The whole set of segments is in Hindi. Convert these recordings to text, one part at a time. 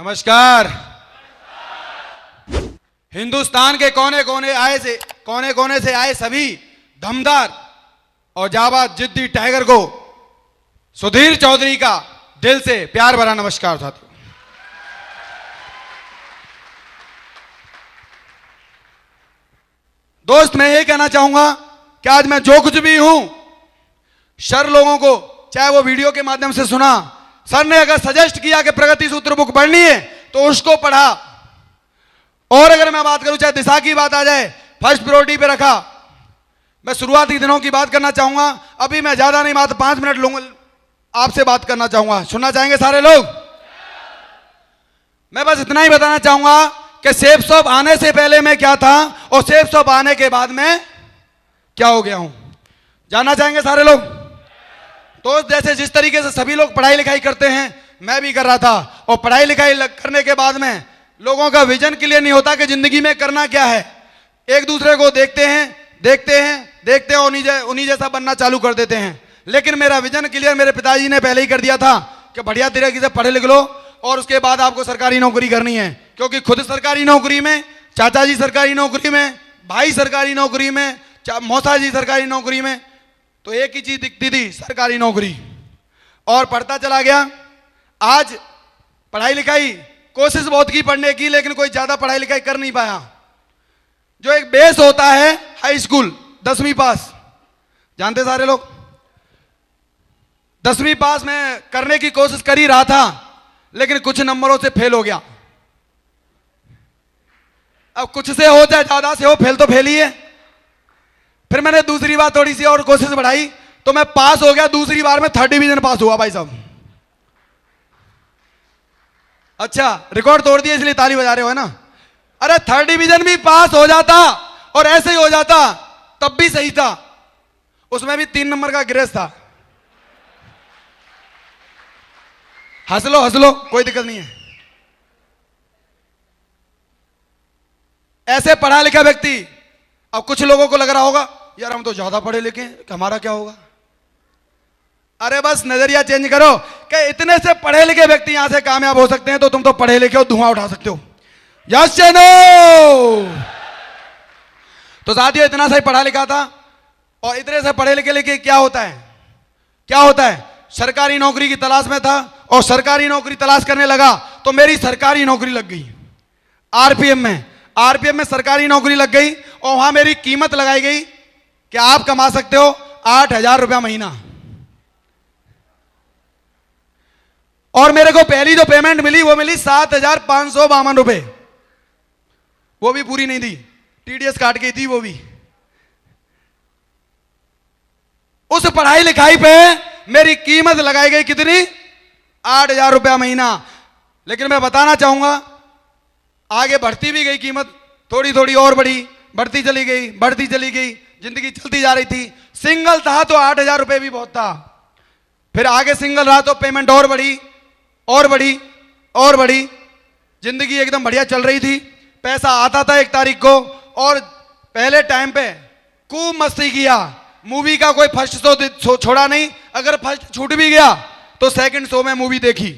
नमस्कार। हिंदुस्तान के कोने कोने से आए सभी दमदार और जाबाज जिद्दी टाइगर को सुधीर चौधरी का दिल से प्यार भरा नमस्कार साथियों। दोस्त, मैं ये कहना चाहूंगा कि आज मैं जो कुछ भी हूं, सर लोगों को चाहे वो वीडियो के माध्यम से सुना, सर ने अगर सजेस्ट किया कि प्रगति सूत्र बुक पढ़नी है तो उसको पढ़ा, और अगर मैं बात करूं चाहे दिशा की बात आ जाए, फर्स्ट प्रायोरिटी पे रखा। मैं शुरुआती दिनों की बात करना चाहूंगा, अभी मैं ज्यादा नहीं, मात्र 5 मिनट लूंगा, आपसे बात करना चाहूंगा। सुनना चाहेंगे सारे लोग? मैं बस इतना ही बताना चाहूंगा कि सेफ शॉप आने से पहले मैं क्या था और सेफ शॉप आने के बाद में क्या हो गया हूं। जानना चाहेंगे सारे लोग? तो जैसे जिस तरीके से सभी लोग पढ़ाई लिखाई करते हैं, मैं भी कर रहा था, और पढ़ाई लिखाई करने के बाद में लोगों का विजन क्लियर नहीं होता कि जिंदगी में करना क्या है। एक दूसरे को देखते हैं उन्हीं जैसा बनना चालू कर देते हैं। लेकिन मेरा विजन क्लियर मेरे पिताजी ने पहले ही कर दिया था कि बढ़िया तरीके से पढ़े लिख लो और उसके बाद आपको सरकारी नौकरी करनी है, क्योंकि खुद सरकारी नौकरी में, चाचा जी सरकारी नौकरी में, भाई सरकारी नौकरी में, मौसा जी सरकारी नौकरी में, तो एक ही चीज दिखती थी, सरकारी नौकरी। और पढ़ता चला गया। आज पढ़ाई लिखाई कोशिश बहुत की पढ़ने की, लेकिन कोई ज्यादा पढ़ाई लिखाई कर नहीं पाया। जो एक बेस होता है हाई स्कूल 10वीं पास, जानते सारे लोग? 10वीं पास में करने की कोशिश कर ही रहा था, लेकिन कुछ नंबरों से फेल हो गया। अब कुछ से हो चाहे ज्यादा से हो, फेल तो फेल ही है। फिर मैंने दूसरी बार थोड़ी सी और कोशिश बढ़ाई तो मैं पास हो गया। दूसरी बार में 3rd डिवीजन पास हुआ भाई साहब। अच्छा, रिकॉर्ड तोड़ दिया इसलिए ताली बजा रहे हो, है ना? अरे 3rd डिवीजन भी पास हो जाता और ऐसे ही हो जाता तब भी सही था, उसमें भी 3 नंबर का ग्रेस था। हंस लो, कोई दिक्कत नहीं है। ऐसे पढ़ा लिखा व्यक्ति, अब कुछ लोगों को लग रहा होगा यार हम तो ज्यादा पढ़े लिखे हैं, हमारा क्या होगा? अरे बस नजरिया चेंज करो कि इतने से पढ़े लिखे व्यक्ति यहां से कामयाब हो सकते हैं, तो तुम तो पढ़े लिखे हो, धुआं उठा सकते हो। यस या नो? तो साथियों, इतना सही पढ़ा लिखा था और इतने से पढ़े लिखे क्या होता है? सरकारी नौकरी की तलाश में था और सरकारी नौकरी तलाश करने लगा तो मेरी सरकारी नौकरी लग गई आरपीएम में सरकारी नौकरी लग गई, और वहां मेरी कीमत लगाई गई कि आप कमा सकते हो 8,000 रुपया महीना। और मेरे को पहली जो पेमेंट मिली वो मिली 7,552 रुपए। वो भी पूरी नहीं थी, टीडीएस काट गई थी वो भी। उस पढ़ाई लिखाई पे मेरी कीमत लगाई गई कितनी? 8,000 रुपया महीना। लेकिन मैं बताना चाहूंगा, आगे बढ़ती भी गई कीमत, थोड़ी थोड़ी और बढ़ी, बढ़ती चली गई, जिंदगी चलती जा रही थी। सिंगल था तो 8,000 रुपए भी बहुत था। फिर आगे सिंगल रहा तो पेमेंट और बढ़ी, जिंदगी एकदम बढ़िया चल रही थी। पैसा आता था 1 तारीख को, और पहले टाइम पे खूब मस्ती किया। मूवी का कोई फर्स्ट शो छोड़ा नहीं, अगर फर्स्ट छूट भी गया तो सेकंड शो में मूवी देखी,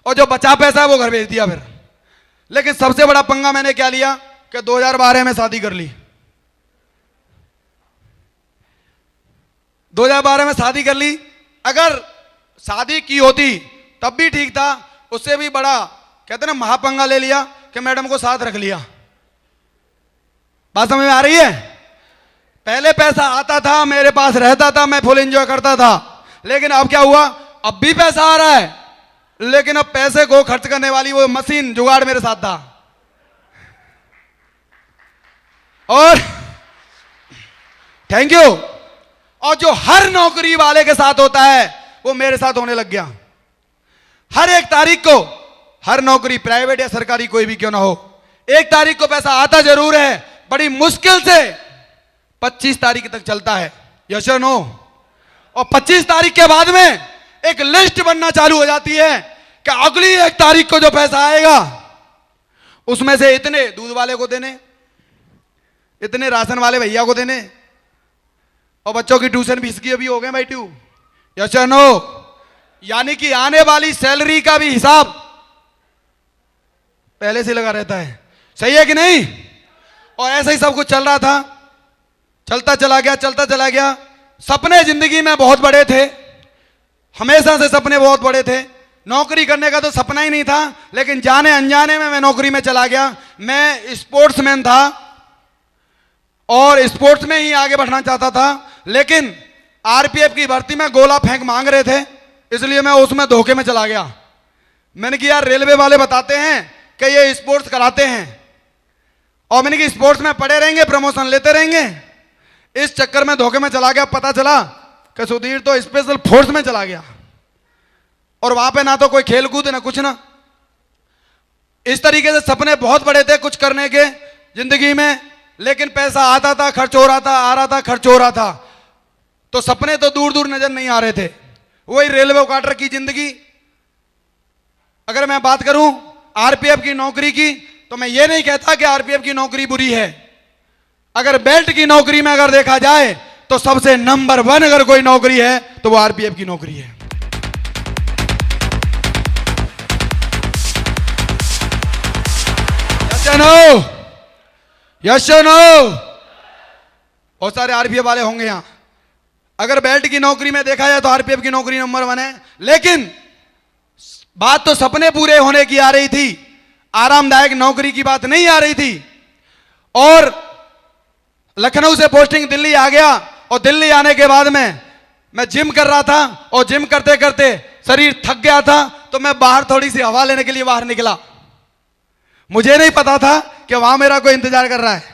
और जो बचा पैसा है वो घर भेज दिया फिर। लेकिन सबसे बड़ा पंगा मैंने क्या लिया कि 2012 में शादी कर ली। 2012 में शादी कर ली। अगर शादी की होती तब भी ठीक था, उससे भी बड़ा कहते ना महापंगा ले लिया कि मैडम को साथ रख लिया। बात समझ में आ रही है? पहले पैसा आता था, मेरे पास रहता था, मैं फुल एंजॉय करता था। लेकिन अब क्या हुआ? अब भी पैसा आ रहा है, लेकिन अब पैसे को खर्च करने वाली वो मशीन जुगाड़ मेरे साथ था। और थैंक यू। और जो हर नौकरी वाले के साथ होता है वो मेरे साथ होने लग गया। हर 1 तारीख को, हर नौकरी प्राइवेट या सरकारी कोई भी क्यों ना हो, 1 तारीख को पैसा आता जरूर है, बड़ी मुश्किल से 25 तारीख तक चलता है। यस और नो? और 25 तारीख के बाद में एक लिस्ट बनना चालू हो जाती है कि अगली 1 तारीख को जो पैसा आएगा उसमें से इतने दूध वाले को देने, इतने राशन वाले भैया को देने, और बच्चों की ट्यूशन फीस की अभी हो गए भाई ट्यू। यस और नो? यानी कि आने वाली सैलरी का भी हिसाब पहले से लगा रहता है। सही है कि नहीं? और ऐसा ही सब कुछ चल रहा था, चलता चला गया, चलता चला गया। सपने जिंदगी में बहुत बड़े थे, हमेशा से सपने बहुत बड़े थे। नौकरी करने का तो सपना ही नहीं था, लेकिन जाने अनजाने में मैं नौकरी में चला गया। मैं स्पोर्ट्समैन था और स्पोर्ट्स में ही आगे बढ़ना चाहता था, लेकिन आरपीएफ की भर्ती में गोला फेंक मांग रहे थे, इसलिए मैं उसमें धोखे में चला गया। मैंने कहा यार रेलवे वाले बताते हैं कि ये स्पोर्ट्स कराते हैं, और मैंने कहा स्पोर्ट्स में पड़े रहेंगे, प्रमोशन लेते रहेंगे। इस चक्कर में धोखे में चला गया। पता चला कि सुधीर तो स्पेशल फोर्स में चला गया, और वहां पे ना तो कोई खेल कूद ना कुछ ना। इस तरीके से सपने बहुत बड़े थे कुछ करने के जिंदगी में, लेकिन पैसा आता था, खर्च हो रहा था, आ रहा था, खर्च हो रहा था, तो सपने तो दूर दूर नजर नहीं आ रहे थे। वही रेलवे क्वार्टर की जिंदगी। अगर मैं बात करूं आरपीएफ की नौकरी की, तो मैं ये नहीं कहता कि आरपीएफ की नौकरी बुरी है। अगर बेल्ट की नौकरी में अगर देखा जाए तो सबसे नंबर 1 अगर कोई नौकरी है तो वो आरपीएफ की नौकरी है। यस या नो? बहुत सारे आरपीएफ वाले होंगे यहां। अगर बेल्ट की नौकरी में देखा जाए तो आरपीएफ की नौकरी नंबर 1 है, लेकिन बात तो सपने पूरे होने की आ रही थी, आरामदायक नौकरी की बात नहीं आ रही थी। और लखनऊ से पोस्टिंग दिल्ली आ गया, और दिल्ली आने के बाद में मैं जिम कर रहा था, और जिम करते करते शरीर थक गया था, तो मैं बाहर थोड़ी सी हवा लेने के लिए बाहर निकला। मुझे नहीं पता था कि वहां मेरा कोई इंतजार कर रहा है।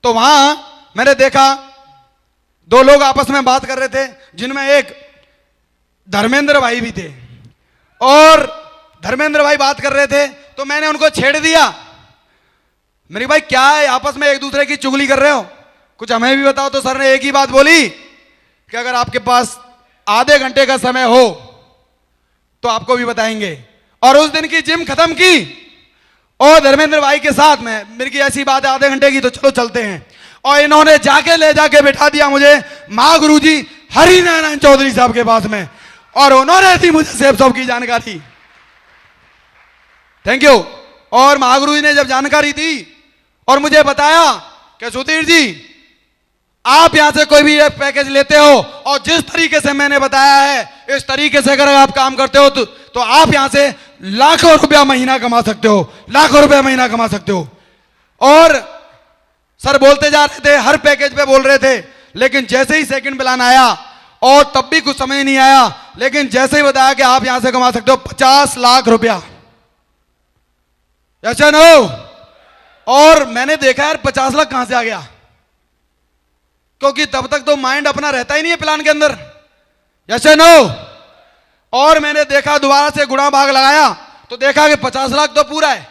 तो वहां मैंने देखा 2 लोग आपस में बात कर रहे थे, जिनमें एक धर्मेंद्र भाई भी थे, और धर्मेंद्र भाई बात कर रहे थे, तो मैंने उनको छेड़ दिया। मेरी भाई क्या है, आपस में एक दूसरे की चुगली कर रहे हो, कुछ हमें भी बताओ। तो सर ने एक ही बात बोली कि अगर आपके पास आधे घंटे का समय हो तो आपको भी बताएंगे। और उस दिन की जिम खत्म की, और धर्मेंद्र भाई के साथ में मेरी की ऐसी बात है आधे घंटे की, तो चलो चलते हैं। और इन्होंने जाके ले जाके बैठा दिया मुझे महागुरुजी हरि नारायण चौधरी साहब के पास में, और उन्होंने दी मुझे सेफ साहब की जानकारी। Thank you. और महागुरुजी ने जब जानकारी दी और मुझे बताया कि सुधीर जी आप यहां से कोई भी पैकेज लेते हो, और जिस तरीके से मैंने बताया है इस तरीके से अगर आप काम करते हो तो आप यहां से लाखों रुपया महीना कमा सकते हो, लाखों रुपया महीना कमा सकते हो। और सर बोलते जा रहे थे, हर पैकेज पे बोल रहे थे, लेकिन जैसे ही सेकंड प्लान आया, और तब भी कुछ समझ नहीं आया, लेकिन जैसे ही बताया कि आप यहां से कमा सकते हो 50 लाख रुपया। यस या नो? और मैंने देखा यार 50 लाख कहां से आ गया, क्योंकि तब तक तो माइंड अपना रहता ही नहीं है प्लान के अंदर। यस या नो? और मैंने देखा दोबारा से गुणा भाग लगाया तो देखा कि 50 लाख तो पूरा है।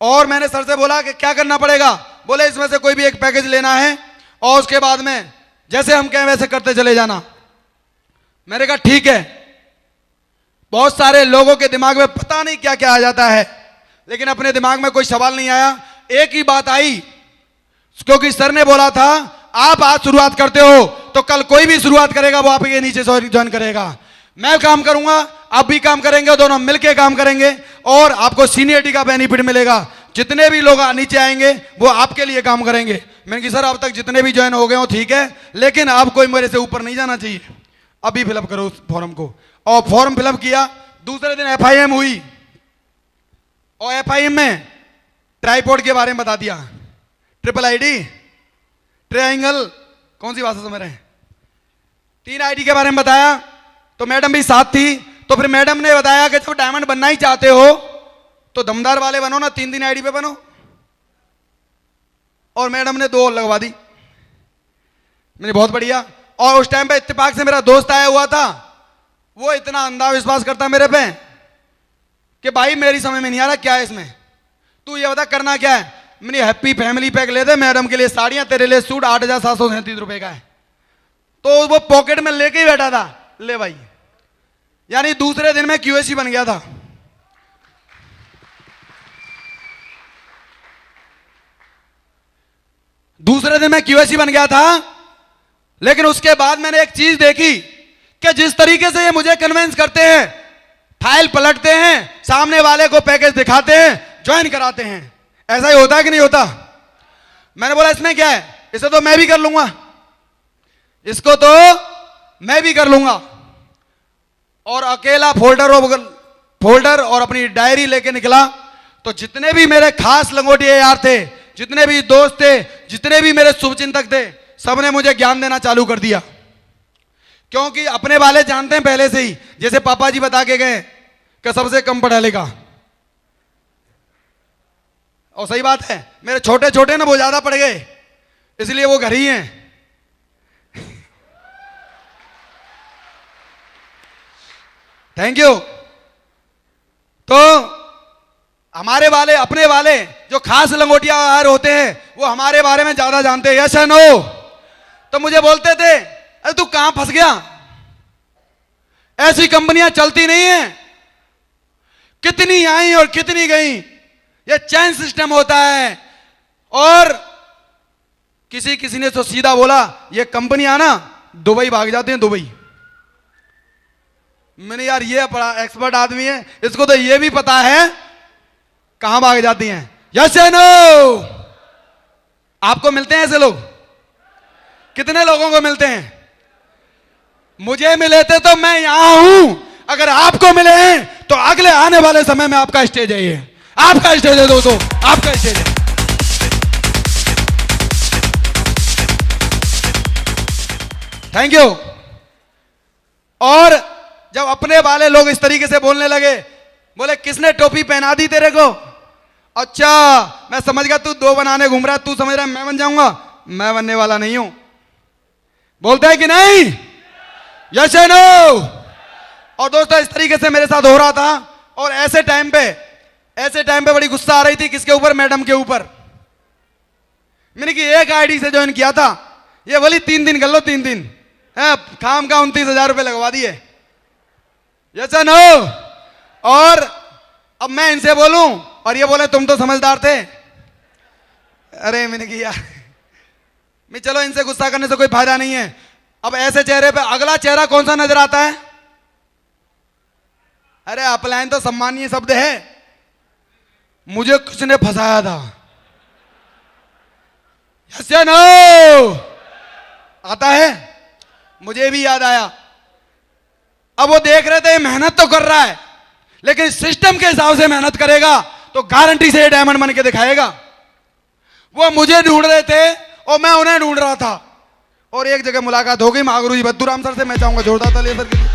और मैंने सर से बोला कि क्या करना पड़ेगा? बोले इसमें से कोई भी एक पैकेज लेना है, और उसके बाद में जैसे हम कहें वैसे करते चले जाना। मैंने कहा ठीक है। बहुत सारे लोगों के दिमाग में पता नहीं क्या क्या आ जाता है, लेकिन अपने दिमाग में कोई सवाल नहीं आया। एक ही बात आई, क्योंकि सर ने बोला था आप आज शुरुआत करते हो तो कल कोई भी शुरुआत करेगा वो आपके नीचे ज्वाइन करेगा। मैं काम करूंगा, आप भी काम करेंगे, दोनों मिलके काम करेंगे, और आपको सीनियरिटी का बेनिफिट मिलेगा। जितने भी लोग नीचे आएंगे वो आपके लिए काम करेंगे। मैंने कहा सर अब तक जितने भी ज्वाइन हो गए हो ठीक है, लेकिन आप कोई मेरे से ऊपर नहीं जाना चाहिए, अभी फिलअप करो उस फॉर्म को। और फॉर्म फिलअप किया। दूसरे दिन एफआईएम हुई, और एफआईएम में ट्राइपॉड के बारे में बता दिया, ट्रिपल आईडी, ट्रायंगल, कौन सी भाषा समझ रहे हैं, 3 आईडी के बारे में बताया। तो मैडम भी साथ थी, तो फिर मैडम ने बताया कि जब डायमंड बनना ही चाहते हो तो दमदार वाले बनो ना, 3 आईडी पे बनो। और मैडम ने 2 और लगवा दी। मैंने बहुत बढ़िया। और उस टाइम पे इत्तेफाक से मेरा दोस्त आया हुआ था, वो इतना अंधा विश्वास करता मेरे पे कि भाई मेरी समझ में नहीं आ रहा क्या है इसमें, तू ये बता करना क्या है। मैंने हैप्पी फैमिली पैक ले दे, मैडम के लिए साड़ियां, तेरे लिए सूट 8,737 रुपए का है। तो वो पॉकेट में लेके ही बैठा था, ले भाई। यानी दूसरे दिन में क्यूएसी बन गया था। दूसरे दिन में क्यूएसी बन गया था। लेकिन उसके बाद मैंने एक चीज देखी कि जिस तरीके से ये मुझे कन्विंस करते हैं फाइल पलटते हैं, सामने वाले को पैकेज दिखाते हैं, ज्वाइन कराते हैं। ऐसा ही होता है कि नहीं होता? मैंने बोला इसमें क्या है, इसे तो मैं भी कर लूंगा, इसको तो मैं भी कर लूंगा। और अकेला फोल्डर और अपनी डायरी लेके निकला। तो जितने भी मेरे खास लंगोटिया यार थे, जितने भी दोस्त थे, जितने भी मेरे शुभचिंतक थे, सबने मुझे ज्ञान देना चालू कर दिया। क्योंकि अपने वाले जानते हैं पहले से ही, जैसे पापा जी बता के गए कि सबसे कम पढ़ा लिखा। और सही बात है, मेरे छोटे छोटे ना वो ज्यादा पढ़ गए, इसलिए वो घर ही हैं। Thank you. तो हमारे वाले, अपने वाले जो खास लंगोटिया यार होते हैं, वो हमारे बारे में ज्यादा जानते हैं। यस या नो? तो मुझे बोलते थे, अरे तू कहां फंस गया, ऐसी कंपनियां चलती नहीं है, कितनी आई और कितनी गई, ये चैन सिस्टम होता है। और किसी ने तो सीधा बोला, ये कंपनियां ना दुबई भाग जाती हैं, दुबई। मैंने यार ये बड़ा एक्सपर्ट आदमी है, इसको तो ये भी पता है कहां भाग जाती हैं। यस या नो? आपको मिलते हैं ऐसे लोग? कितने लोगों को मिलते हैं? मुझे मिले थे तो मैं यहां हूं। अगर आपको मिले हैं तो अगले आने वाले समय में आपका स्टेज है, ये आपका स्टेज है दोस्तों, आपका स्टेज है। Thank you. और जब अपने वाले लोग इस तरीके से बोलने लगे, बोले किसने टोपी पहना दी तेरे को? अच्छा मैं समझ गया, तू दो बनाने घूम रहा है, तू समझ रहा है मैं बन जाऊंगा। मैं बनने वाला नहीं हूं। बोलते हैं कि नहीं? यस या नो? और दोस्तों इस तरीके से मेरे साथ हो रहा था। और ऐसे टाइम पे बड़ी गुस्सा आ रही थी। किसके ऊपर? मैडम के ऊपर। मैंने कि एक आईडी से ज्वाइन किया था, ये बोली 3 दिन कर लो, 3 दिन है, काम का 29,000 रुपए लगवा दिए। यस या नो? और अब मैं इनसे बोलूं और ये बोले तुम तो समझदार थे। अरे मैंने कि यार मैं, चलो इनसे गुस्सा करने से कोई फायदा नहीं है। अब ऐसे चेहरे पे अगला चेहरा कौन सा नजर आता है? अरे अपलाइन तो सम्मानीय शब्द है, मुझे किसने फंसाया था। यस या नो? आता है? मुझे भी याद आया। अब वो देख रहे थे मेहनत तो कर रहा है, लेकिन सिस्टम के हिसाब से मेहनत करेगा तो गारंटी से ये डायमंड बन के दिखाएगा। वो मुझे ढूंढ रहे थे और मैं उन्हें ढूंढ रहा था। और एक जगह मुलाकात हो गई महागुरु जी बद्दूराम सर से। मैं चाहूंगा जोरदार ताली सर के लिए।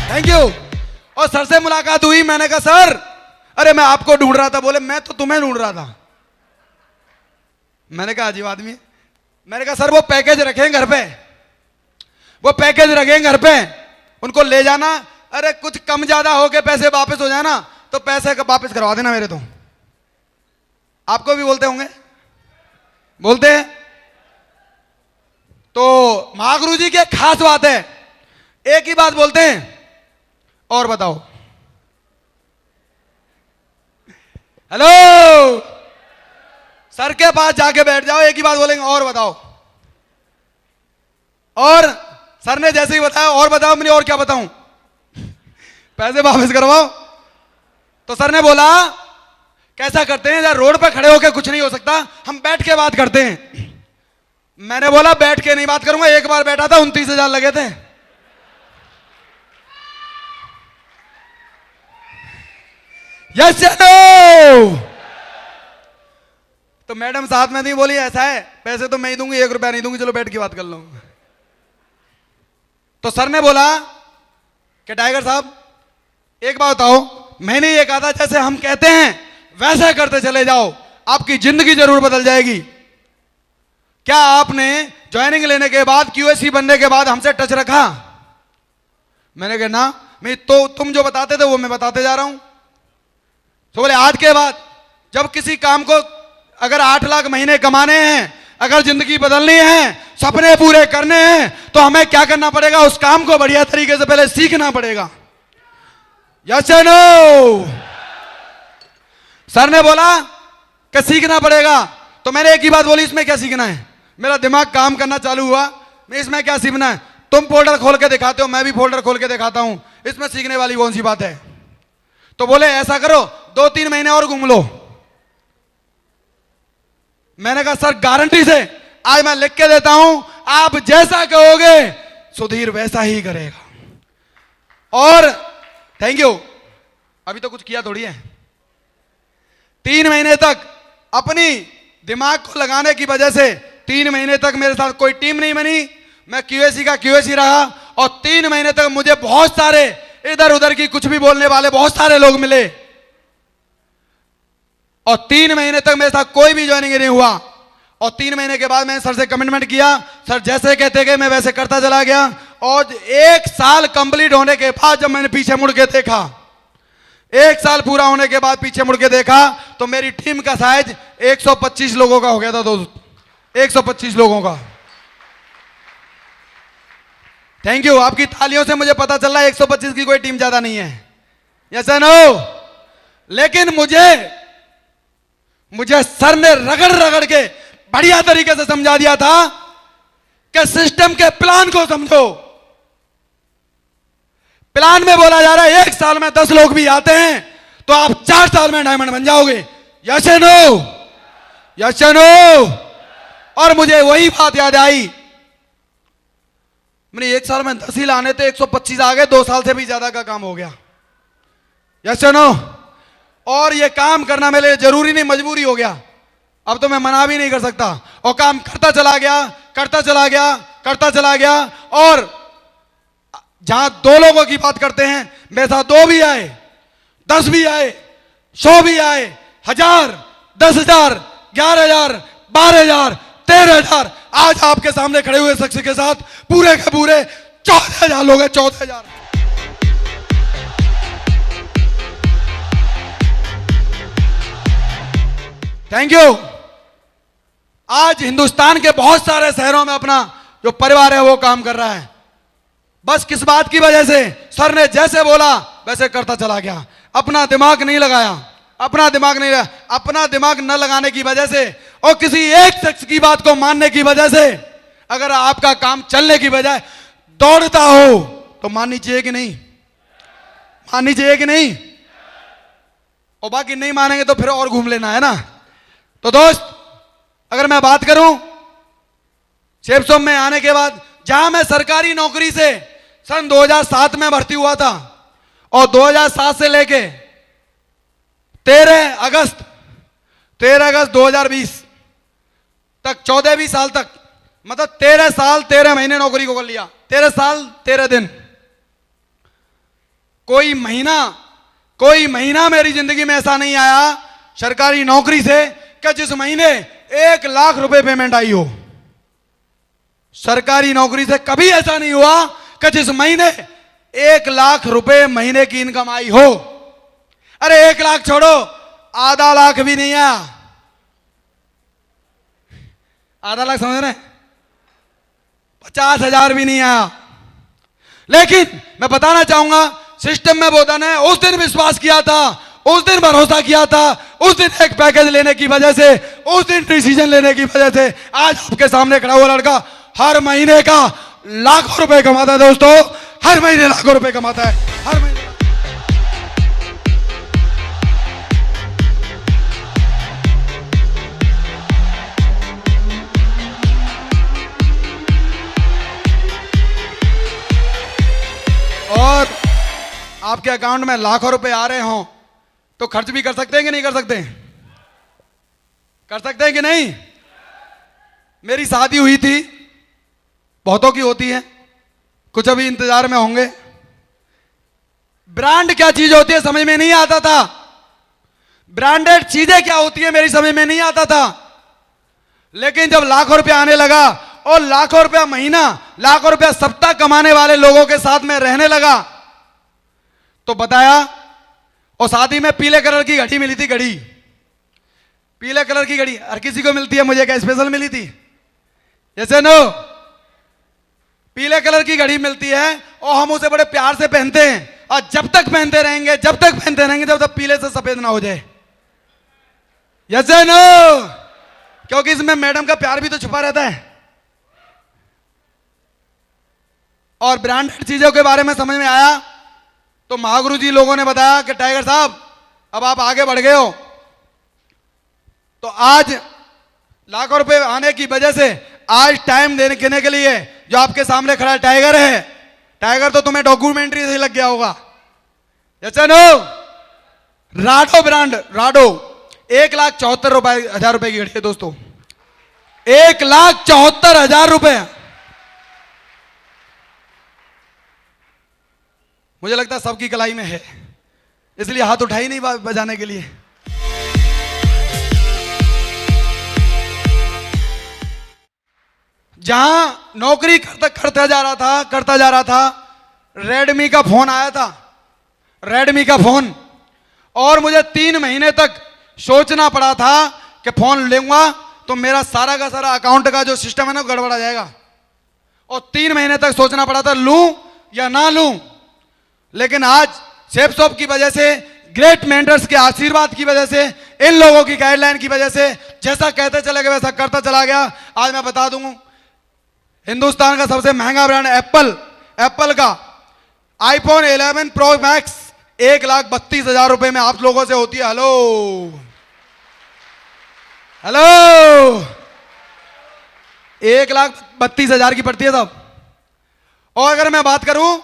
Thank you. और सर से मुलाकात हुई। मैंने कहा सर, अरे मैं आपको ढूंढ रहा था। बोले मैं तो तुम्हें ढूंढ रहा था। मैंने कहा अजीब आदमी है। मैंने कहा सर वो पैकेज रखें घर पे, वो पैकेज रखें घर पे, उनको ले जाना। अरे कुछ कम ज्यादा हो के पैसे वापस हो जाए ना, तो पैसे वापस करवा देना मेरे। तो आपको भी बोलते होंगे? बोलते हैं? तो महागुरु जी की एक खास बात है, एक ही बात बोलते हैं, और बताओ। हेलो, सर के पास जाके बैठ जाओ, एक ही बात बोलेंगे, और बताओ। और सर ने जैसे ही बताया और बताओ, मैंने और क्या बताऊं, पैसे वापस करवाओ। तो सर ने बोला कैसा करते हैं, यार रोड पे खड़े होकर कुछ नहीं हो सकता, हम बैठ के बात करते हैं। मैंने बोला बैठ के नहीं बात करूंगा, एक बार बैठा था 29,000 लगे थे। यस या नो? तो मैडम साथ में थी, बोली ऐसा है पैसे तो मैं ही दूंगी, 1 रुपया नहीं दूंगी, चलो बैठ के बात कर लो। तो सर ने बोला कि टाइगर साहब एक बात बताओ, मैंने ये कहा था जैसे हम कहते हैं वैसा करते चले जाओ, आपकी जिंदगी जरूर बदल जाएगी। क्या आपने ज्वाइनिंग लेने के बाद, क्यूएसी बनने के बाद हमसे टच रखा? मैंने कहा ना, मैं तो तुम जो बताते थे वो मैं बताते जा रहा हूं। तो बोले आज के बाद जब किसी काम को अगर 8 लाख महीने कमाने हैं, अगर जिंदगी बदलनी है, सपने पूरे करने हैं, तो हमें क्या करना पड़ेगा, उस काम को बढ़िया तरीके से पहले सीखना पड़ेगा। यस या नो? सर ने बोला कि सीखना पड़ेगा। तो मैंने एक ही बात बोली, इसमें क्या सीखना है? मेरा दिमाग काम करना चालू हुआ, मैं इसमें क्या सीखना है? तुम फोल्डर खोल के दिखाते हो, मैं भी फोल्डर खोल के दिखाता हूं, इसमें सीखने वाली कौन सी बात है? तो बोले ऐसा करो 2-3 महीने और घूम लो। मैंने कहा सर गारंटी से आज मैं लिख के देता हूं, आप जैसा कहोगे सुधीर वैसा ही करेगा। और थैंक यू, अभी तो कुछ किया थोड़ी है। 3 महीने तक अपनी दिमाग को लगाने की वजह से 3 महीने तक मेरे साथ कोई टीम नहीं बनी, मैं क्यूएसी का क्यूएसी रहा। और 3 महीने तक मुझे बहुत सारे इधर उधर की कुछ भी बोलने वाले बहुत सारे लोग मिले, और 3 महीने तक मेरे साथ कोई भी ज्वाइनिंग नहीं हुआ। और 3 महीने के बाद मैंने सर से कमिटमेंट किया, सर जैसे कहते गए मैं वैसे करता चला गया। और 1 साल कंप्लीट होने के बाद जब मैंने पीछे मुड़ के देखा, 1 साल पूरा होने के बाद पीछे मुड़ के देखा, तो मेरी टीम का साइज 125 लोगों का हो गया था दोस्त, 125 लोगों का। थैंक यू, आपकी तालियों से मुझे पता चल रहा है 125 की कोई टीम ज्यादा नहीं है, यस एंड नो। लेकिन मुझे सर ने रगड़ रगड़ के बढ़िया तरीके से समझा दिया था कि सिस्टम के प्लान को समझो। प्लान में बोला जा रहा है 1 साल में 10 लोग भी आते हैं तो आप 4 साल में डायमंड बन जाओगे, yes and no, yes and no. और मुझे वही बात याद आई, मैंने 1 साल में 10 ही लाने थे, 125 आ गए, 2 साल से भी ज्यादा का काम हो गया, यस एंड नो। और ये काम करना मेरे लिए जरूरी नहीं, मजबूरी हो गया, अब तो मैं मना भी नहीं कर सकता। और काम करता चला गया, करता चला गया, करता चला गया। और जहां 2 लोगों की बात करते हैं, मेरे साथ 2 भी आए, 10 भी आए, 100 भी आए, 1000, 10,000, 11,000, 12,000, 13,000। आज आपके सामने खड़े हुए शख्स के साथ पूरे के पूरे 14,000 लोग हैं, 14,000। Thank you. आज हिंदुस्तान के बहुत सारे शहरों में अपना जो परिवार है वो काम कर रहा है, बस किस बात की वजह से? सर ने जैसे बोला वैसे करता चला गया, अपना दिमाग नहीं लगाया, अपना दिमाग नहीं लगाया। अपना दिमाग न लगाने की वजह से और किसी एक शख्स की बात को मानने की वजह से अगर आपका काम चलने की बजाय दौड़ता हो तो माननी चाहिए कि नहीं? माननी चाहिए कि नहीं? और बाकी नहीं मानेंगे तो फिर और घूम लेना है ना। तो दोस्त, अगर मैं बात करूं शेपसोम में आने के बाद, जहां मैं सरकारी नौकरी से सन 2007 में भर्ती हुआ था और 2007 से लेके 13 अगस्त 2020 तक 14-20 साल तक, मतलब 13 साल 13 महीने नौकरी को कर लिया, 13 साल 13 दिन। कोई महीना मेरी जिंदगी में ऐसा नहीं आया सरकारी नौकरी से कि जिस महीने 1 लाख रुपए पेमेंट आई हो। सरकारी नौकरी से कभी ऐसा नहीं हुआ कि जिस महीने 1 लाख रुपए महीने की इनकम आई हो। अरे 1 लाख छोड़ो, आधा लाख भी नहीं आया। आधा लाख समझ रहे? 50,000 भी नहीं आया। लेकिन मैं बताना चाहूंगा, सिस्टम में बोधा ने उस दिन विश्वास किया था, उस दिन भरोसा किया था, उस दिन एक पैकेज लेने की वजह से, उस दिन डिसीजन लेने की वजह से आज आपके सामने खड़ा हुआ लड़का हर महीने का लाखों रुपए कमाता है। दोस्तों, हर महीने लाखों रुपए कमाता है, हर महीने। और आपके अकाउंट में लाखों रुपए आ रहे हों तो खर्च भी कर सकते हैं कि नहीं कर सकते? कर सकते हैं कि नहीं? मेरी शादी हुई थी, बहुतों की होती है, कुछ अभी इंतजार में होंगे। ब्रांड क्या चीज होती है समझ में नहीं आता था, ब्रांडेड चीजें क्या होती है मेरी समझ में नहीं आता था। लेकिन जब लाखों रुपया आने लगा और लाखों रुपया महीना, लाखों रुपया सप्ताह कमाने वाले लोगों के साथ में रहने लगा तो बताया। और शादी में पीले कलर की घड़ी मिली थी, घड़ी, पीले कलर की घड़ी हर किसी को मिलती है, मुझे क्या स्पेशल मिली थी? जैसे नो, पीले कलर की घड़ी मिलती है और हम उसे बड़े प्यार से पहनते हैं और जब तक पहनते रहेंगे, जब तक पहनते रहेंगे जब तक पीले से सफेद ना हो जाए। जैसे नो, क्योंकि इसमें मैडम का प्यार भी तो छुपा रहता है। और ब्रांडेड चीजों के बारे में समझ में आया, तो महागुरु जी लोगों ने बताया कि टाइगर साहब अब आप आगे बढ़ गए हो। तो आज लाखों रुपए आने की वजह से आज टाइम देने के लिए जो आपके सामने खड़ा टाइगर है, टाइगर तो तुम्हें डॉक्यूमेंट्री से लग गया होगा। Yes no? Rado brand, Rado 1,74,000 रुपए की घड़ी है दोस्तों, 1,74,000 रुपए। मुझे लगता है सबकी कलाई में है, इसलिए हाथ उठाई नहीं बजाने के लिए। जहां नौकरी करता जा रहा था, रेडमी का फोन आया था, रेडमी का फोन, और मुझे 3 महीने तक सोचना पड़ा था कि फोन लूंगा तो मेरा सारा का सारा अकाउंट का जो सिस्टम है ना गड़बड़ा जाएगा, और 3 महीने तक सोचना पड़ा था लूं या ना लूं। लेकिन आज सेफ शॉप की वजह से, ग्रेट मेंटर्स के आशीर्वाद की वजह से, इन लोगों की गाइडलाइन की वजह से जैसा कहते चले गए वैसा करता चला गया। आज मैं बता दूं, हिंदुस्तान का सबसे महंगा ब्रांड एप्पल का आईफोन 11 प्रो मैक्स 1,32,000 रुपए में आप लोगों से होती है। हेलो हेलो, 1,32,000 की पड़ती है साहब। और अगर मैं बात करूं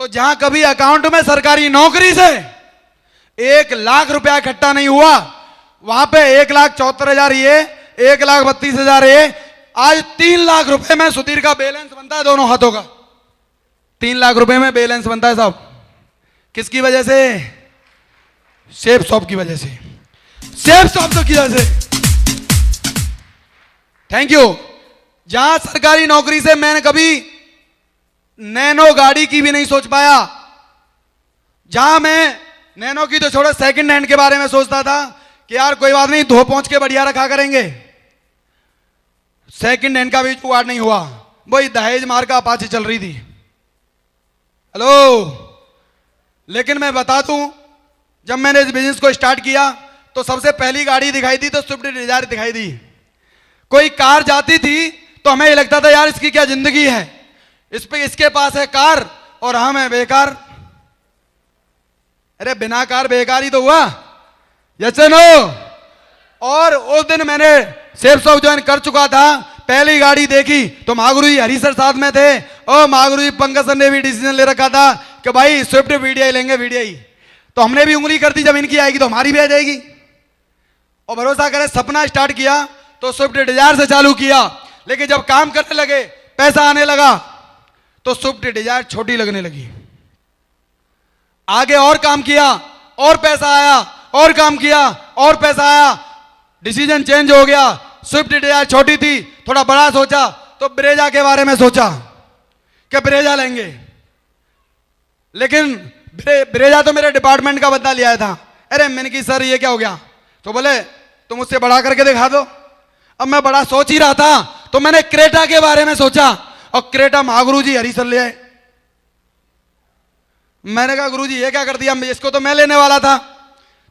तो जहां कभी अकाउंट में सरकारी नौकरी से 1,00,000 रुपया इकट्ठा नहीं हुआ, वहां पे 1,74,000 ये, 1,32,000 ये, आज 3 लाख रुपए में सुधीर का बैलेंस बनता है दोनों हाथों का। 3 लाख रुपए में बैलेंस बनता है साहब। किसकी वजह से? सेफ शॉप की वजह से, सेफ शॉप की वजह से। Thank you. जहां सरकारी नौकरी से मैंने कभी नैनो गाड़ी की भी नहीं सोच पाया, जहां मैं नैनो की तो छोड़ो सेकंड हैंड के बारे में सोचता था कि यार कोई बात नहीं, धो पहुंच के बढ़िया रखा करेंगे, सेकंड हैंड का भी जुगाड़ नहीं हुआ। वही दहेज मार का अपाची चल रही थी। हेलो, लेकिन मैं बता दूं, जब मैंने इस बिजनेस को स्टार्ट किया तो सबसे पहली गाड़ी दिखाई दी तो स्विफ्ट डिजायर दिखाई दी। कोई कार जाती थी तो हमें ये लगता था यार इसकी क्या जिंदगी है, इसके पास है कार और हम है बेकार। अरे बिना कार बेकार ही तो हुआ। Yes no? और उस दिन मैंने सेफ शॉप ज्वाइन कर चुका था, पहली गाड़ी देखी तो महागुरु जी हरी सर साथ में थे, और महागुरु जी पंकज सर ने भी डिसीजन ले रखा था कि भाई स्विफ्ट वीडियो लेंगे, वीडियो। तो हमने भी उंगली कर दी, जब इनकी आएगी तो हमारी भी आ जाएगी। और भरोसा करें, सपना स्टार्ट किया तो स्विफ्ट डिजायर से चालू किया, लेकिन जब काम करने लगे, पैसा आने लगा, तो स्विफ्ट डिजायर छोटी लगने लगी। आगे और काम किया और पैसा आया, और काम किया और पैसा आया, डिसीजन चेंज हो गया। स्विफ्ट डिजायर छोटी थी, थोड़ा बड़ा सोचा तो ब्रेजा के बारे में सोचा कि ब्रेजा लेंगे। लेकिन ब्रेजा तो मेरे डिपार्टमेंट का बदला लिया था। अरे मैंने की सर ये क्या हो गया? तो बोले तुम मुझसे बड़ा करके दिखा दो। अब मैं बड़ा सोच ही रहा था तो मैंने क्रेटा के बारे में सोचा, और क्रेटा महागुरु जी हरी सर ले आए। मैंने कहा गुरु जी ये क्या कर दिया, इसको तो मैं लेने वाला था।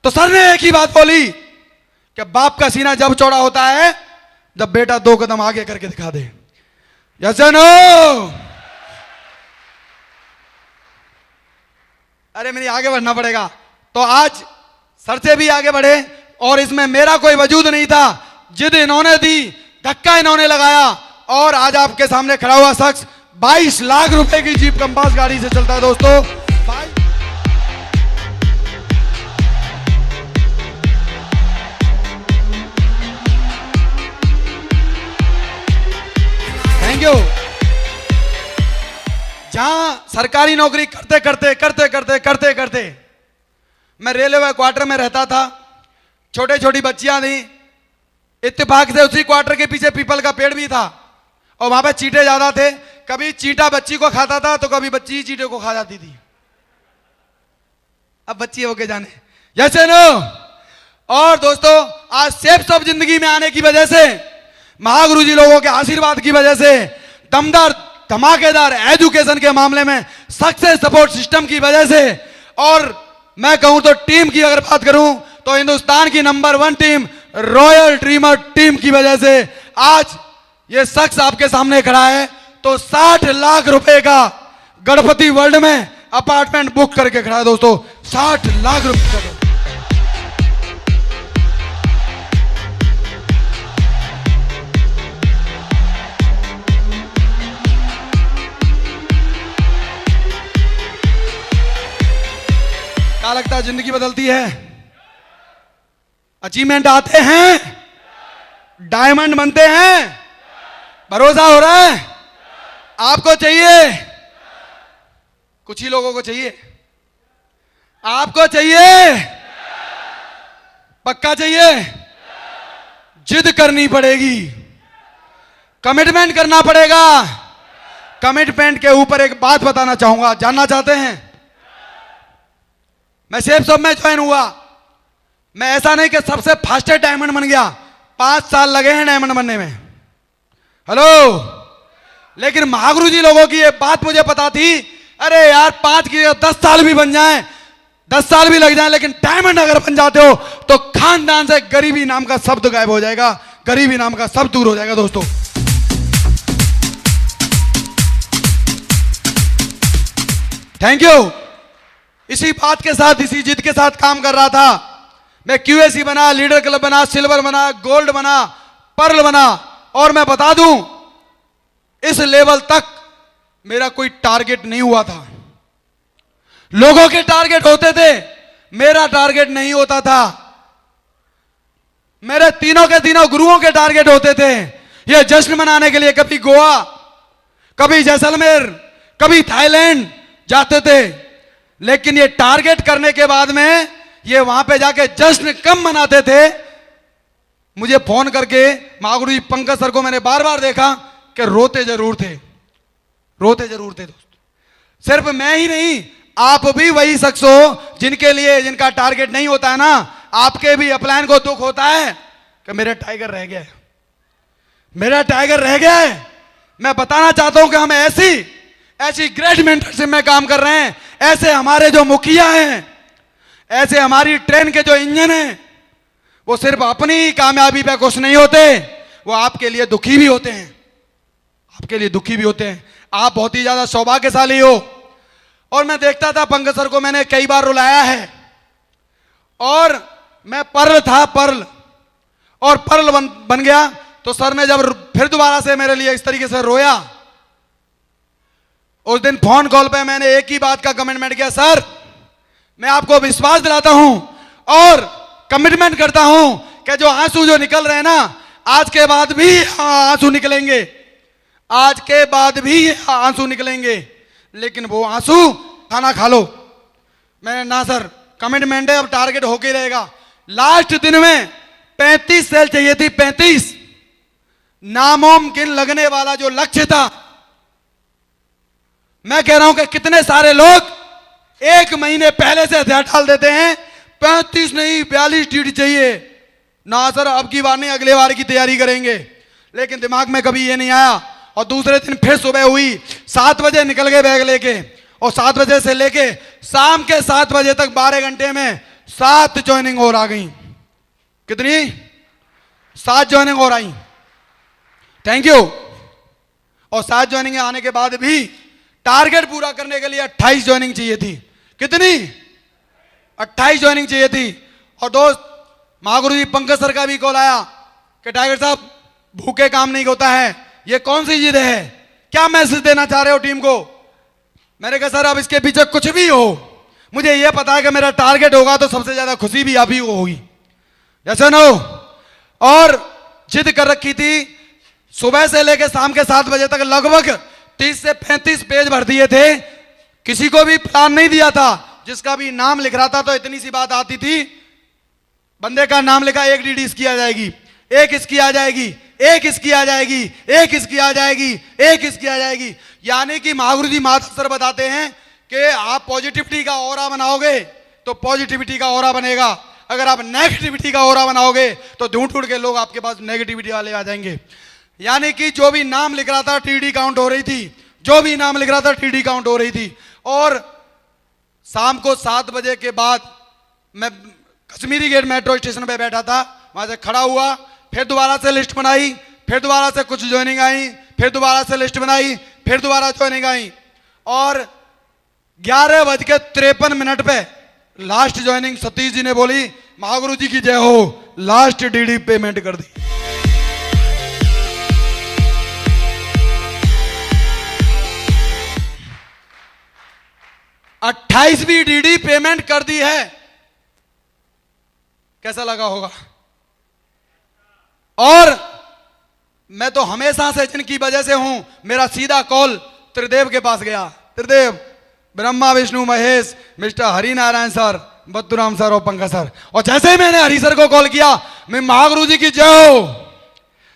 तो सर ने एक ही बात बोली कि बाप का सीना जब चौड़ा होता है जब बेटा 2 कदम आगे करके दिखा दे। Yes no? अरे मेरी आगे बढ़ना पड़ेगा। तो आज सर से भी आगे बढ़े, और इसमें मेरा कोई वजूद नहीं था, जिद इन्होंने दी, धक्का इन्होंने लगाया, और आज आपके सामने खड़ा हुआ शख्स 22 लाख रुपए की जीप कंपास गाड़ी से चलता है दोस्तों। Thank you. जहां सरकारी नौकरी करते करते मैं रेलवे क्वार्टर में रहता था, छोटे छोटी बच्चियां थी, इत्तेफाक से उसी क्वार्टर के पीछे पीपल का पेड़ भी था, और वहां पे चींटे ज्यादा थे। कभी चींटा बच्ची को खाता था तो कभी बच्ची चींटे को खा जाती थी। अब बच्ची होके जाने। Yes no? और दोस्तों, आज सेफ शॉप जिंदगी में आने की वजह से, महागुरु जी लोगों के आशीर्वाद की वजह से, दमदार धमाकेदार एजुकेशन के मामले में सक्सेस सपोर्ट सिस्टम की वजह से, और मैं कहूं तो टीम की अगर बात करूं तो हिंदुस्तान की number 1 team royal dreamer team की वजह से आज ये शख्स आपके सामने खड़ा है। तो 60 लाख रुपए का गणपति वर्ल्ड में अपार्टमेंट बुक करके खड़ा है दोस्तों। 60 लाख रुपए का। क्या लगता है जिंदगी बदलती है? अचीवमेंट आते हैं, डायमंड बनते हैं। भरोसा हो रहा है? आपको चाहिए? कुछ ही लोगों को चाहिए। आपको चाहिए? पक्का चाहिए? जिद करनी पड़ेगी, कमिटमेंट करना पड़ेगा। कमिटमेंट के ऊपर एक बात बताना चाहूंगा, जानना चाहते हैं? मैं सेफ सब में ज्वाइन हुआ। मैं ऐसा नहीं कि सबसे फास्टेस्ट डायमंड बन गया, 5 साल लगे हैं डायमंड बनने में। हेलो, लेकिन महागुरु जी लोगों की ये बात मुझे पता थी, अरे यार 5 की 10 साल भी बन जाएं, 10 साल भी लग जाएं, लेकिन डायमंड अगर बन जाते हो तो खानदान से गरीबी नाम का शब्द गायब हो जाएगा, गरीबी नाम का शब्द दूर हो जाएगा दोस्तों। Thank you. इसी बात के साथ, इसी जिद के साथ काम कर रहा था। मैं QAC बना, लीडर क्लब बना, सिल्वर बना, गोल्ड बना, पर्ल बना। और मैं बता दूं, इस लेवल तक मेरा कोई टारगेट नहीं हुआ था। लोगों के टारगेट होते थे, मेरा टारगेट नहीं होता था। मेरे तीनों के तीनों गुरुओं के टारगेट होते थे। ये जश्न मनाने के लिए कभी गोवा, कभी जैसलमेर, कभी थाईलैंड जाते थे। लेकिन ये टारगेट करने के बाद में ये वहां पे जाके जश्न कम मनाते थे। मुझे फोन करके महागुरु जी पंकज सर को मैंने बार बार देखा कि रोते जरूर थे, रोते जरूर थे दोस्त। सिर्फ मैं ही नहीं, आप भी वही शख्स हो जिनके लिए, जिनका टारगेट नहीं होता है ना, आपके भी अपलाइन को दुख होता है कि मेरा टाइगर रह गया है, मेरा टाइगर रह गया है। मैं बताना चाहता हूं कि हम ऐसी ग्रेट मेंटरशिप में काम कर रहे हैं। ऐसे हमारे जो मुखिया हैं, ऐसे हमारी ट्रेन के जो इंजन हैं, वो सिर्फ अपनी ही कामयाबी पे खुश नहीं होते, वो आपके लिए दुखी भी होते हैं, आपके लिए दुखी भी होते हैं। आप बहुत ही ज्यादा सौभाग्यशाली हो। और मैं देखता था पंकज सर को मैंने कई बार रुलाया है। और मैं पर्ल था, पर्ल, और पर्ल बन गया तो सर ने जब फिर दोबारा से मेरे लिए इस तरीके से रोया, उस दिन फोन कॉल पे मैंने एक ही बात का कमिटमेंट किया, सर मैं आपको विश्वास दिलाता हूं और कमिटमेंट करता हूं कि जो आंसू जो निकल रहे हैं ना, आज के बाद भी आंसू निकलेंगे, आज के बाद भी आंसू निकलेंगे, लेकिन वो आंसू खाना खा लो। मैंने ना सर, कमिटमेंट है, अब टारगेट होके रहेगा। लास्ट दिन में 35 सेल चाहिए थी, 35। नामुमकिन लगने वाला जो लक्ष्य था, मैं कह रहा हूं कि कितने सारे लोग 1 महीने पहले से हथियार डाल देते हैं। 35 नहीं, 42 ड्यूटी चाहिए। ना सर, अब की बार नहीं, अगले बार की तैयारी करेंगे। लेकिन दिमाग में कभी ये नहीं आया। और दूसरे दिन फिर सुबह हुई, 7 बजे निकल गए बैग लेके, और 7 बजे से लेके शाम के 7 बजे तक 12 घंटे में 7 ज्वाइनिंग और आ गई। कितनी? 7 ज्वाइनिंग और आई। Thank you. और 7 ज्वाइनिंग आने के बाद भी टारगेट पूरा करने के लिए 28 ज्वाइनिंग चाहिए थी। कितनी? 28 ज्वाइनिंग चाहिए थी। और दोस्त, महागुरु जी पंकज सर का भी कॉल आया कि टाइगर साहब भूखे काम नहीं होता है, ये कौन सी जिद है, क्या मैसेज देना चाह रहे हो टीम को? मैंने कहा सर अब इसके पीछे कुछ भी हो, मुझे ये पता है कि मेरा टारगेट होगा तो सबसे ज्यादा खुशी भी आप ही को होगी, जैसे नो। और जिद कर रखी थी, सुबह से लेकर शाम के 7 बजे तक लगभग 30 से 35 पेज भर दिए थे। किसी को भी प्लान नहीं दिया था। जिसका भी नाम लिख रहा था तो इतनी सी बात आती थी, बंदे का नाम लिखा, 1 DD इसकी आ जाएगी, 1 इसकी आ जाएगी, 1 इसकी आ जाएगी, 1 इसकी आ जाएगी, 1 इसकी आ जाएगी। यानी कि महागुरु जी माधव सर बताते हैं कि आप पॉजिटिविटी का ऑरा बनाओगे तो पॉजिटिविटी का ऑरा बनेगा। अगर आप नेगेटिविटी का ऑरा बनाओगे तो ढूंढ ढूंढ के लोग आपके पास नेगेटिविटी वाले आ जाएंगे। यानी कि जो भी नाम लिख रहा था TD काउंट हो रही थी, जो भी नाम लिख रहा था TD काउंट हो रही थी। और शाम को 7 बजे के बाद मैं कश्मीरी गेट मेट्रो स्टेशन पे बैठा था, वहां से खड़ा हुआ, फिर दोबारा से लिस्ट बनाई, फिर दोबारा से कुछ ज्वाइनिंग आई, फिर दोबारा से लिस्ट बनाई, फिर दोबारा ज्वाइनिंग आई और 11:53 पे लास्ट ज्वाइनिंग सतीश जी ने बोली महागुरु जी की जय हो, लास्ट डीडी पेमेंट कर दी। 28वीं डीडी पेमेंट कर दी है। कैसा लगा होगा? और मैं तो हमेशा से जिनकी वजह से हूं, मेरा सीधा कॉल त्रिदेव के पास गया। Tridev, Brahma Vishnu Mahesh, mister Harinarayan sir, Baddooram sir और पंकज सर। और जैसे ही मैंने हरि सर को कॉल किया, मैं महागुरु जी की जय हो,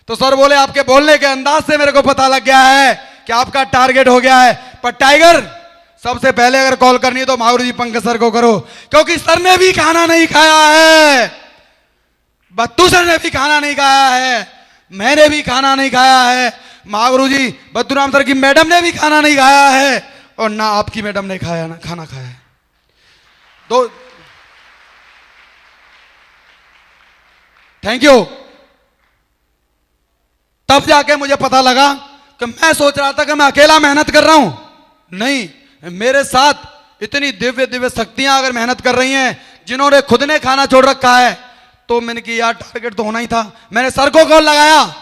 तो सर बोले आपके बोलने के अंदाज से मेरे को पता लग गया है कि आपका टारगेट हो गया है। पर टाइगर, सबसे पहले अगर कॉल करनी है तो महागुरु जी पंकज सर को करो, क्योंकि सर ने भी खाना नहीं खाया है, बत्तू सर ने भी खाना नहीं खाया है, मैंने भी खाना नहीं खाया है, महागुरु जी बद्दूराम सर की मैडम ने भी खाना नहीं खाया है, और ना आपकी मैडम ने खाया ना खाना खाया है। तो थैंक यू। तब जाके मुझे पता लगा कि मैं सोच रहा था कि मैं अकेला मेहनत कर रहा हूं, नहीं, मेरे साथ इतनी दिव्य दिव्य शक्तियां अगर मेहनत कर रही हैं, जिन्होंने खुद ने खाना छोड़ रखा है, तो मैंने कि यार टारगेट तो होना ही था। मैंने सर को कॉल लगाया,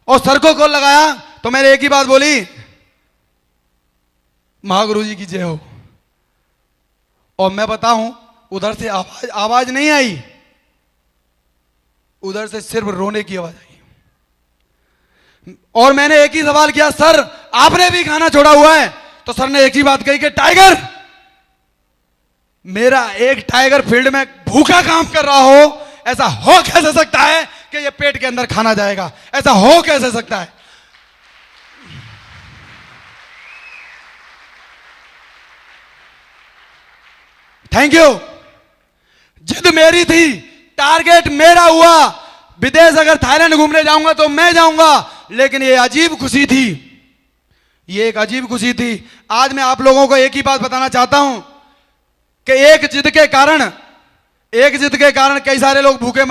और सर को कॉल लगाया तो मैंने एक ही बात बोली, महागुरु जी की जय हो। और मैं बताऊं, उधर से आवाज नहीं आई, उधर से सिर्फ रोने की आवाज आई। और मैंने एक ही सवाल किया, सर आपने भी खाना छोड़ा हुआ है? तो सर ने एक ही बात कही कि टाइगर, मेरा एक टाइगर फील्ड में भूखा काम कर रहा हो, ऐसा हो कैसे सकता है कि ये पेट के अंदर खाना जाएगा? ऐसा हो कैसे सकता है? Thank you. जिद मेरी थी, टारगेट मेरा हुआ। विदेश अगर थाईलैंड घूमने जाऊंगा तो मैं जाऊंगा, लेकिन ये अजीब खुशी थी, ये एक अजीब खुशी थी। आज मैं आप लोगों को एक ही बात बताना चाहता हूं कि एक जिद के कारण कई सारे लोग भूखे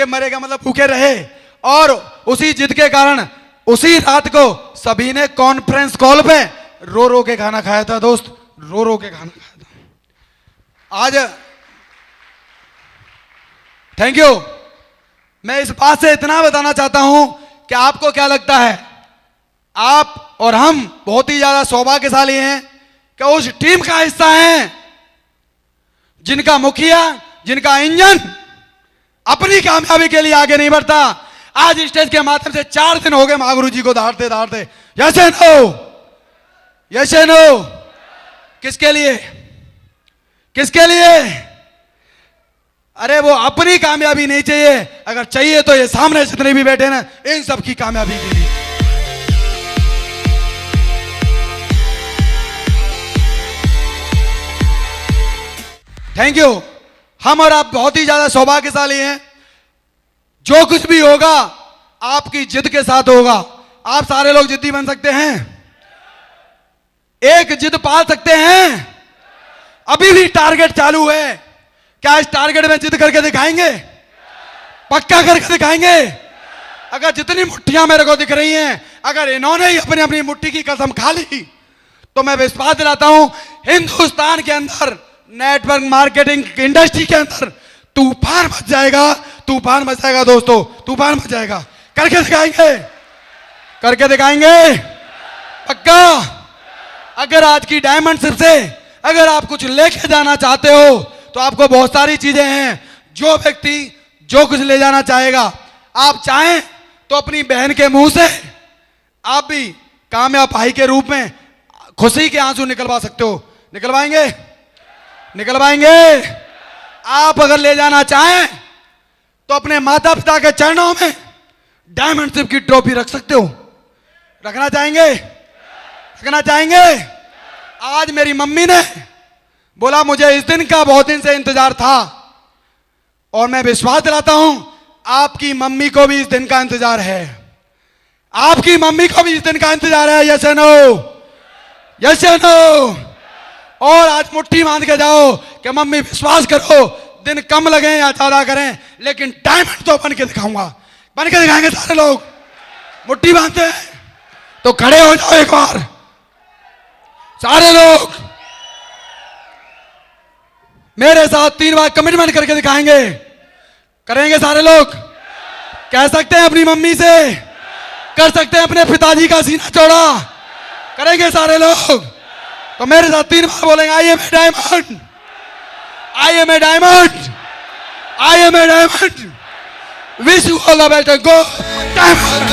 मरे का मतलब भूखे रहे, और उसी जिद के कारण उसी रात को सभी ने कॉन्फ्रेंस कॉल पे रो रो के खाना खाया था। दोस्त, रो रो के खाना खाया था। आज थैंक यू। मैं इस बात से इतना बताना चाहता हूं कि आपको क्या लगता है, आप और हम बहुत ही ज्यादा सौभाग्यशाली हैं कि उस टीम का हिस्सा हैं जिनका मुखिया, जिनका इंजन अपनी कामयाबी के लिए आगे नहीं बढ़ता। आज स्टेज के माध्यम से 4 दिन हो गए महागुरु जी को दहाड़ते दहाड़ते। Yes and no, yes and no. किसके लिए? किसके लिए? अरे वो अपनी कामयाबी नहीं चाहिए, अगर चाहिए तो ये सामने जितने भी बैठे ना, इन सब की कामयाबी के लिए। Thank you. हम और आप बहुत ही ज्यादा सौभाग्यशाली हैं। जो कुछ भी होगा आपकी जिद के साथ होगा। आप सारे लोग जिद्दी बन सकते हैं, एक जिद पाल सकते हैं। अभी भी टारगेट चालू है, क्या इस टारगेट में जिद करके दिखाएंगे? पक्का करके दिखाएंगे। अगर जितनी मुट्ठियां मेरे को दिख रही हैं, अगर इन्होंने ही अपनी अपनी मुट्ठी की कसम खा ली, तो मैं विश्वास दिलाता हूं हिंदुस्तान के अंदर नेटवर्क मार्केटिंग इंडस्ट्री के अंदर तूफान मच जाएगा, तूफान मच जाएगा दोस्तों, तूफान मच जाएगा। करके दिखाएंगे, करके दिखाएंगे, पक्का। अगर आज की डायमंड सिर्फ से अगर आप कुछ लेके जाना चाहते हो, तो आपको बहुत सारी चीजें हैं। जो व्यक्ति जो कुछ ले जाना चाहेगा, आप चाहें तो अपनी बहन के मुंह से आप भी कामयाब भाई के रूप में खुशी के आंसू निकलवा सकते हो। निकलवाएंगे? निकलवाएंगे। आप अगर ले जाना चाहें तो अपने माता पिता के चरणों में डायमंड शिप की ट्रॉफी रख सकते हो। रखना चाहेंगे? रखना चाहेंगे? आज मेरी मम्मी ने बोला मुझे इस दिन का बहुत दिन से इंतजार था, और मैं विश्वास दिलाता हूं आपकी मम्मी को भी इस दिन का इंतजार है। आपकी मम्मी को भी इस दिन का इंतजार है। यस या नो? यस या नो? और आज मुट्ठी बांध के जाओ कि मम्मी विश्वास करो, दिन कम लगे या ज्यादा करें, लेकिन डायमंड तो बन के दिखाऊंगा। बन के दिखाएंगे सारे लोग। मुट्ठी बांधते हैं, तो खड़े हो जाओ एक बार सारे लोग, मेरे साथ 3 बार कमिटमेंट करके दिखाएंगे। करेंगे सारे लोग? कह सकते हैं अपनी मम्मी से, कर सकते हैं अपने पिताजी का सीना चौड़ा? करेंगे सारे लोग? तो मेरे साथ 3 बार बोलेंगे, I am a diamond, I am a diamond, I am a diamond, wish you all the best, go diamond.